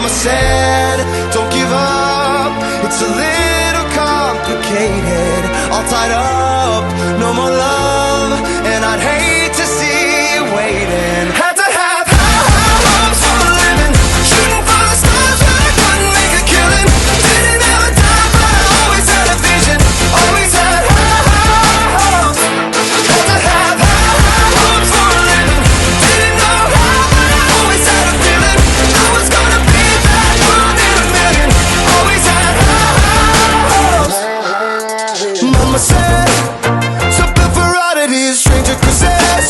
Mama said, don't give up, it's a little complicated. All tied up, no more love, and I'd hate to see you waiting. Had to have high hopes for a living, shooting for the stars but I couldn't make a killing. Didn't have a dime but I always had a vision, always had high hopes. Had to have high hopes for a living, didn't know how but I always had a feeling I was gonna be that one in a million. Always had high hopes. Mama said, something for oddities, stranger kisses.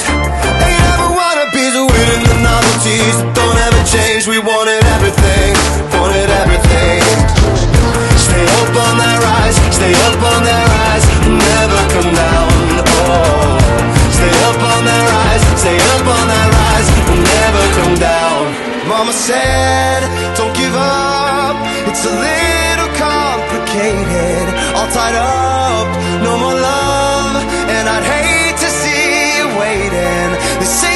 Ain't ever wannabes, winning the novelties that don't ever change. We wanted everything, wanted everything. Stay up on that rise, stay up on that rise, never come down. Oh, stay up on that rise, stay up on that rise, never come down. Mama said, don't give up, it's a little complicated. All tied up, no more love, and I'd hate to see you waiting. They say